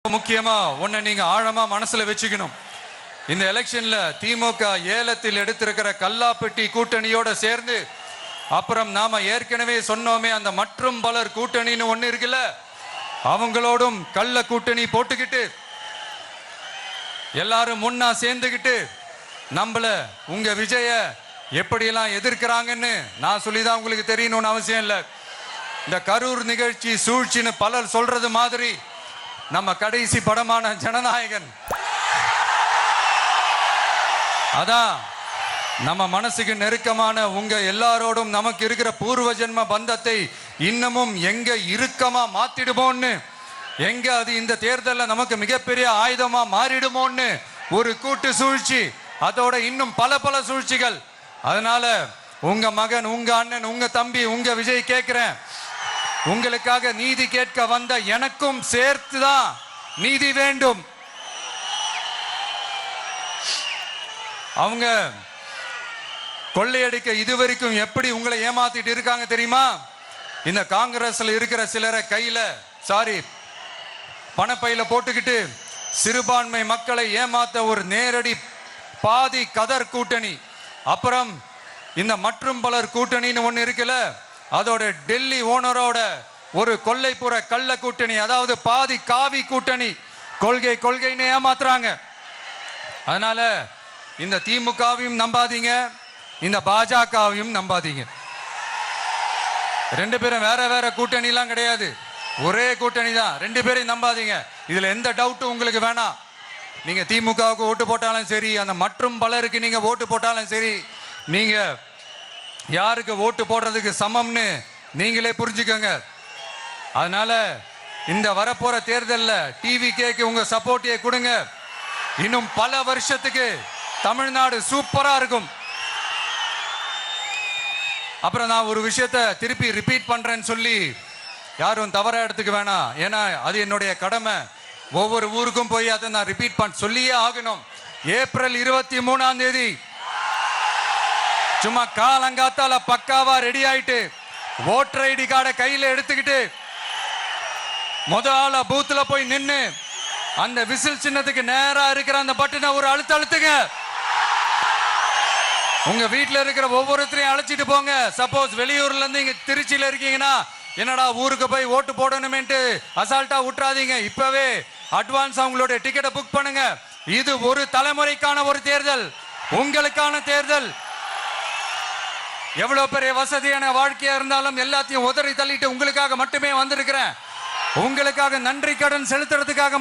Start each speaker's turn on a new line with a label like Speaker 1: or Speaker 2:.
Speaker 1: முக்கியமா ஒன்ன நீங்க ஆழமா மனசுல வச்சுக்கணும். இந்த எலெக்ஷன்ல திமுக ஏலத்தில் எடுத்திருக்கிற கல்லாப்பட்டி கூட்டணியோட சேர்ந்து அப்புறம் நாம ஏற்கனவே சொன்னோமே அந்த மற்றும் பலர் கூட்டணின்னு ஒண்ணு இருக்குல்ல, அவங்களோடும் கள்ள கூட்டணி போட்டுக்கிட்டு எல்லாரும் முன்னா சேர்ந்துக்கிட்டு நம்மள உங்க விஜய எப்படியெல்லாம் எதிர்க்கிறாங்கன்னு நான் சொல்லிதான் உங்களுக்கு தெரியணும்னு அவசியம் இல்லை. இந்த கரூர் நிகழ்ச்சி சூழ்ச்சின்னு பலர் சொல்றது மாதிரி நம்ம கடைசி படமான ஜனநாயகன் அதான் நம்ம மனசுக்கு நெருக்கமான உங்க எல்லாரோடும் நமக்கு இருக்கிற பூர்வ ஜென்ம பந்தத்தை இன்னமும் எங்க இறுக்கமா மாத்திடுமோன்னு, எங்க அது இந்த தேர்தலில் நமக்கு மிகப்பெரிய ஆயுதமா மாறிடுமோன்னு ஒரு கூட்டு சூழ்ச்சி, அதோட இன்னும் பல பல சூழ்ச்சிகள். அதனால உங்க மகன், உங்க அண்ணன், உங்க தம்பி, உங்க விஜய் கேட்கிறேன், உங்களுக்காக நீதி கேட்க வந்த எனக்கும் சேர்த்துதான் நீதி வேண்டும். அவங்க கொள்ளையடிக்க இதுவரைக்கும் எப்படி உங்களை ஏமாத்திட்டு இருக்காங்க தெரியுமா? இந்த காங்கிரஸ்ல இருக்கிற சிலரை கையில பணப்பையில போட்டுக்கிட்டு சிறுபான்மை மக்களை ஏமாத்த ஒரு நேரடி பாதி கதர் கூட்டணி, அப்புறம் இந்த மற்றும் பலர் கூட்டணின்னு ஒண்ணு இருக்குல்ல, அதோட டெல்லி ஓனரோட ஒரு கொள்ளைப்புற கள்ள கூட்டணி, அதாவது பாதி காவி கூட்டணி. கொள்கைன்னு ஏமாத்துறாங்க. அதனால இந்த திமுகவையும் நம்பாதீங்க, இந்த பாஜகவையும் நம்பாதீங்க. ரெண்டு பேரும் வேற வேற கூட்டணி எல்லாம் கிடையாது, ஒரே கூட்டணி தான். ரெண்டு பேரையும் நம்பாதீங்க. இதுல எந்த டவுட்டும் உங்களுக்கு வேணாம். நீங்க திமுகவுக்கு ஓட்டு போட்டாலும் சரி, அந்த மற்றும் பலருக்கு நீங்க ஓட்டு போட்டாலும் சரி, நீங்க யாருக்கு ஓட்டு போடுறதுக்கு சமம்னு நீங்களே புரிஞ்சுக்கோங்க. அதனால இந்த வரப்போற தேர்தலில் டிவிகேக்கு உங்க சப்போர்ட்டை கொடுங்க. இன்னும் பல வருஷத்துக்கு தமிழ்நாடு சூப்பரா இருக்கும். அப்புறம் நான் ஒரு விஷயத்தை திருப்பி ரிப்பீட் பண்றேன்னு சொல்லி யாரும் தவறா எடுத்துக்க வேணாம், ஏன்னா அது என்னுடைய கடமை. ஒவ்வொரு ஊருக்கும் போய் அதை நான் ரிப்பீட் சொல்லியே ஆகணும். ஏப்ரல் 23 சும்மா காலங்காத்தால பக்காவா ரெடி ஆயிட்டு ஓட்டர் ஐடி கார்டை கையில எடுத்துக்கிட்டு முதல்ல பூத்துல போய் நின்னு அந்த விசில் சின்னத்துக்கு நேரா இருக்கிற அந்த பட்டனை ஒரு அழுத்துங்க. உங்க வீட்டுல இருக்கிற ஒவ்வொருத்தரையும் அழைச்சிட்டு போங்க. சப்போஸ் வெளியூர்ல இருந்து இங்க திருச்சியில இருக்கீங்கன்னா, என்னடா ஊருக்கு போய் ஓட்டு போடணுமேன்ட்டு அசால்ட்டா விட்டுறாதீங்க. இப்பவே அட்வான்ஸ் அவங்களுடைய டிக்கெட்டை புக் பண்ணுங்க. இது ஒரு தலைமுறைக்கான ஒரு தேர்தல், உங்களுக்கான தேர்தல். எவ்வளவு பெரிய வசதியான வாழ்க்கையா இருந்தாலும் எல்லாத்தையும் உதறி தள்ளிட்டு உங்களுக்காக மட்டுமே வந்திருக்கிறேன். உங்களுக்காக நன்றி கடன் செலுத்துறதுக்காக